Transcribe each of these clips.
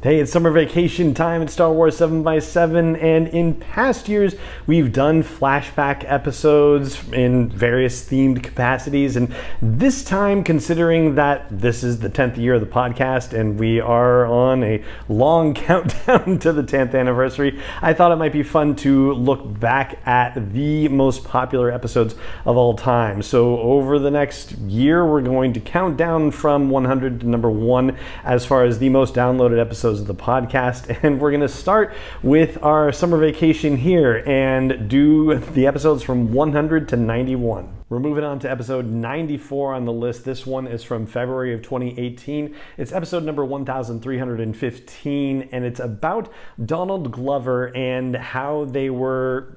Hey, it's summer vacation time at Star Wars 7x7, and in past years, we've done flashback episodes in various themed capacities, and this time, considering that this is the 10th year of the podcast, and we are on a long countdown to the 10th anniversary, I thought it might be fun to look back at the most popular episodes of all time. So over the next year, we're going to count down from 100 to number 1 as far as the most downloaded episodes of the podcast, and we're going to start with our summer vacation here and do the episodes from 100 to 91. We're moving on to episode 94 on the list. This one is from February of 2018. It's episode number 1315, and it's about Donald Glover and how they were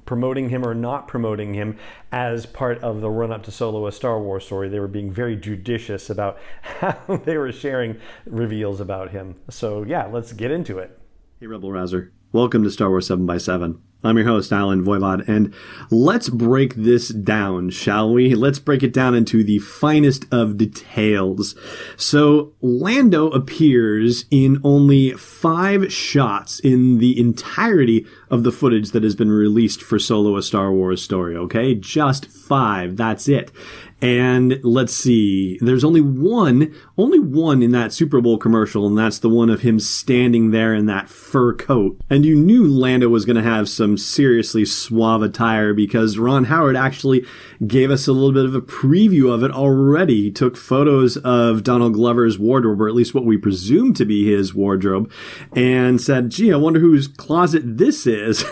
promoting him or not promoting him as part of the run-up to Solo, a Star Wars story. They were being very judicious about how they were sharing reveals about him. So yeah, let's get into it. Hey Rebel Rouser, welcome to Star Wars 7x7. I'm your host, Alan Voivod, and let's break this down, shall we? Let's break it down into the finest of details. So, Lando appears in only 5 shots in the entirety of the footage that has been released for Solo, a Star Wars story, okay? Just 5, that's it. And let's see, there's only one in that Super Bowl commercial, and that's the one of him standing there in that fur coat. And you knew Lando was going to have some seriously suave attire because Ron Howard actually gave us a little bit of a preview of it already. He took photos of Donald Glover's wardrobe, or at least what we presume to be his wardrobe, and said, gee, I wonder whose closet this is.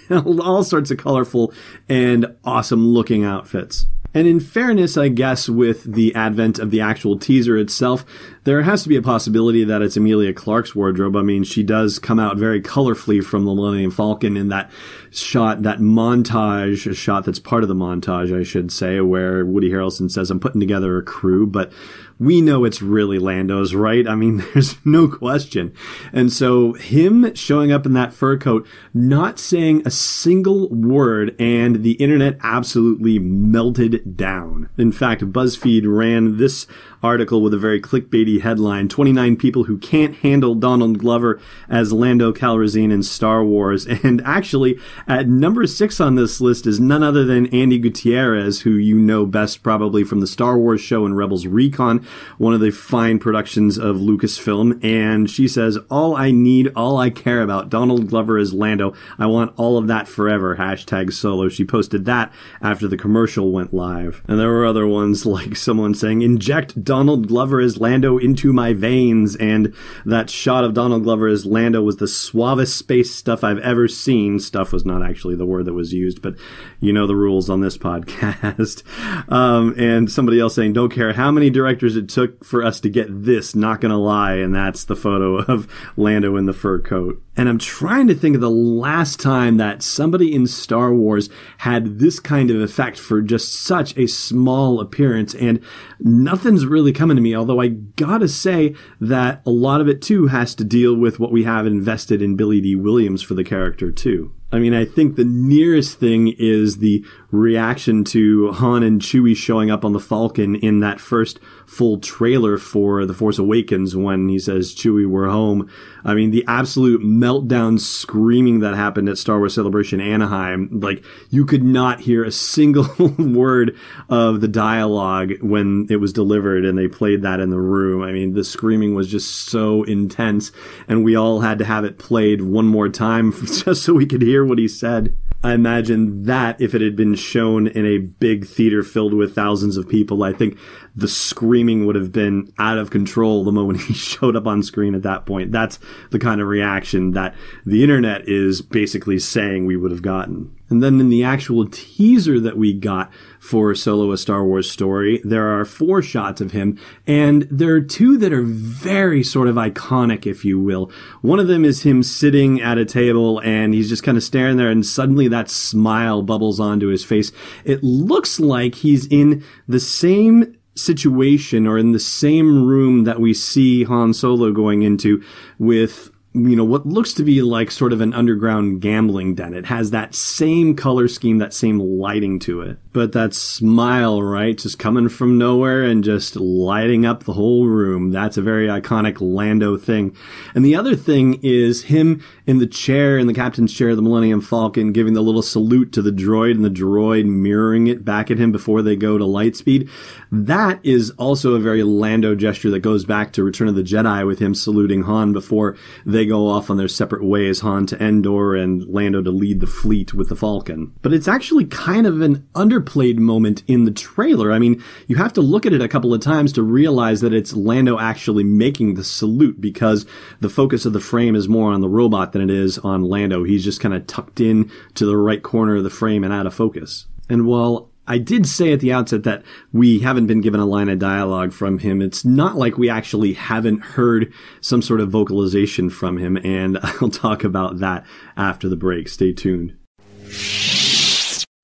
All sorts of colorful and awesome looking outfits. And in fairness, I guess, with the advent of the actual teaser itself, there has to be a possibility that it's Emilia Clarke's wardrobe. I mean, she does come out very colorfully from the Millennium Falcon in that shot, that montage, a shot that's part of the montage, I should say, where Woody Harrelson says, I'm putting together a crew, but we know it's really Lando's, right? I mean, there's no question. And so him showing up in that fur coat, not saying a single word, and the internet absolutely melted down. In fact, BuzzFeed ran this article with a very clickbaity headline, 29 people who can't handle Donald Glover as Lando Calrissian in Star Wars. And actually, at number 6 on this list is none other than Andy Gutierrez, who you know best probably from the Star Wars show and Rebels Recon, one of the fine productions of Lucasfilm. And she says, all I need, all I care about, Donald Glover as Lando. I want all of that forever. Hashtag Solo. She posted that after the commercial went live. And there were other ones like someone saying, inject Donald Glover as Lando into my veins, and that shot of Donald Glover as Lando was the suavest space stuff I've ever seen. Stuff was not actually the word that was used, but you know the rules on this podcast. And somebody else saying, don't care how many directors it took for us to get this, not gonna lie, and that's the photo of Lando in the fur coat. And I'm trying to think of the last time that somebody in Star Wars had this kind of effect for just such a small appearance, and nothing's really coming to me, although I gotta say that a lot of it too has to deal with what we have invested in Billy D. Williams for the character too. I mean, I think the nearest thing is the reaction to Han and Chewie showing up on the Falcon in that first full trailer for The Force Awakens when he says, Chewie, we're home. I mean, the absolute meltdown screaming that happened at Star Wars Celebration Anaheim, like, you could not hear a single word of the dialogue when it was delivered and they played that in the room. I mean, the screaming was just so intense, and we all had to have it played one more time just so we could hear what he said. I imagine that if it had been shown in a big theater filled with thousands of people, I think the screaming would have been out of control the moment he showed up on screen at that point. That's the kind of reaction that the internet is basically saying we would have gotten. And then in the actual teaser that we got for Solo, a Star Wars story, there are 4 shots of him, and there are 2 that are very sort of iconic, if you will. One of them is him sitting at a table, and he's just kind of staring there, and suddenly that smile bubbles onto his face. It looks like he's in the same situation or in the same room that we see Han Solo going into with what looks to be like sort of an underground gambling den. It has that same color scheme, that same lighting to it. But that smile, right, just coming from nowhere and just lighting up the whole room. That's a very iconic Lando thing. And the other thing is him in the chair, in the captain's chair of the Millennium Falcon, giving the little salute to the droid and the droid mirroring it back at him before they go to lightspeed. That is also a very Lando gesture that goes back to Return of the Jedi with him saluting Han before they go off on their separate ways, Han to Endor and Lando to lead the fleet with the Falcon. But it's actually kind of an underplayed moment in the trailer. I mean, you have to look at it a couple of times to realize that it's Lando actually making the salute, because the focus of the frame is more on the robot than it is on Lando. He's just kind of tucked in to the right corner of the frame and out of focus. And while I did say at the outset that we haven't been given a line of dialogue from him, it's not like we actually haven't heard some sort of vocalization from him, and I'll talk about that after the break. Stay tuned.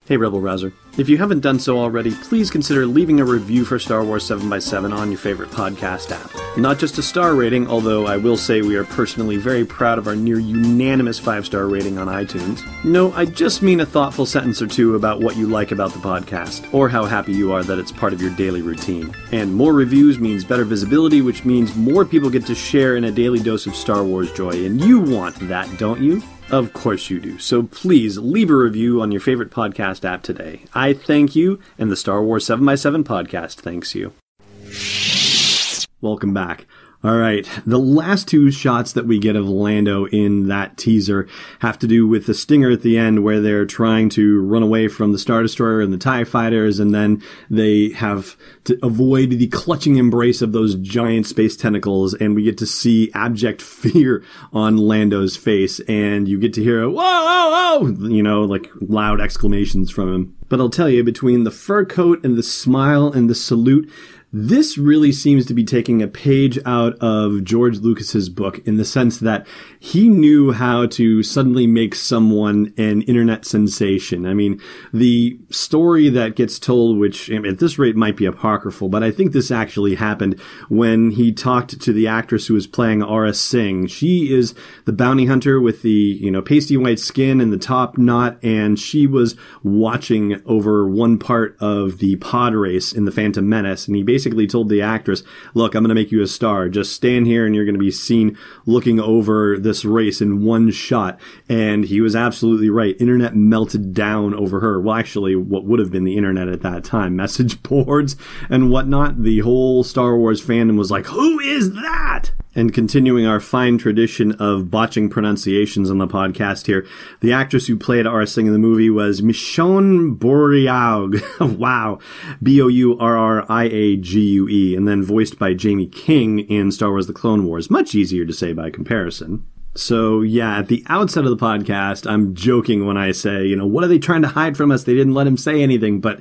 Hey Rebel Rouser. If you haven't done so already, please consider leaving a review for Star Wars 7x7 on your favorite podcast app. Not just a star rating, although I will say we are personally very proud of our near unanimous 5-star rating on iTunes. No, I just mean a thoughtful sentence or two about what you like about the podcast, or how happy you are that it's part of your daily routine. And more reviews means better visibility, which means more people get to share in a daily dose of Star Wars joy, and you want that, don't you? Of course you do. So please leave a review on your favorite podcast app today. I thank you, and the Star Wars 7x7 podcast thanks you. Welcome back. All right, the last two shots that we get of Lando in that teaser have to do with the stinger at the end where they're trying to run away from the Star Destroyer and the TIE fighters, and then they have to avoid the clutching embrace of those giant space tentacles, and we get to see abject fear on Lando's face, and you get to hear a whoa, whoa, whoa, like loud exclamations from him. But I'll tell you, between the fur coat and the smile and the salute, this really seems to be taking a page out of George Lucas's book, in the sense that he knew how to suddenly make someone an internet sensation. I mean, the story that gets told, which at this rate might be apocryphal, but I think this actually happened when he talked to the actress who was playing Aura Singh. She is the bounty hunter with the, pasty white skin and the top knot, and she was watching over one part of the pod race in The Phantom Menace, and he basically told the actress, look, I'm going to make you a star. Just stand here and you're going to be seen looking over this race in one shot. And he was absolutely right. Internet melted down over her. Well, actually, what would have been the internet at that time, message boards and whatnot. The whole Star Wars fandom was like, who is that? And continuing our fine tradition of botching pronunciations on the podcast here, the actress who played Aura Singh in the movie was Michonne Bourriague. Wow. Bourriague, and then voiced by Jamie King in Star Wars The Clone Wars. Much easier to say by comparison. So yeah, at the outset of the podcast, I'm joking when I say, what are they trying to hide from us? They didn't let him say anything, but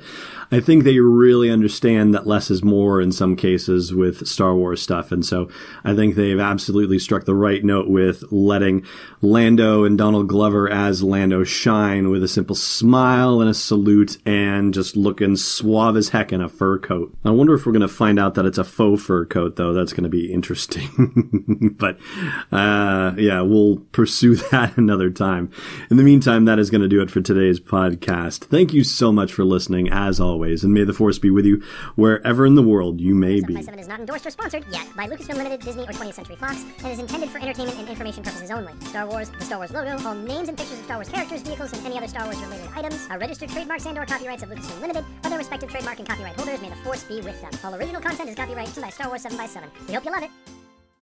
I think they really understand that less is more in some cases with Star Wars stuff. And so I think they've absolutely struck the right note with letting Lando and Donald Glover as Lando shine with a simple smile and a salute and just looking suave as heck in a fur coat. I wonder if we're going to find out that it's a faux fur coat, though. That's going to be interesting. But, yeah, we'll pursue that another time. In the meantime, that is going to do it for today's podcast. Thank you so much for listening, as always. And may the Force be with you wherever in the world you may be. 7x7 is not endorsed or sponsored yet by Lucasfilm Limited, Disney, or 20th Century Fox, and is intended for entertainment and information purposes only. Star Wars, the Star Wars logo, all names and pictures of Star Wars characters, vehicles, and any other Star Wars related items are registered trademarks and/or copyrights of Lucasfilm Limited, or their respective trademark and copyright holders. May the Force be with them. All original content is copyright by Star Wars 7x7. We hope you love it.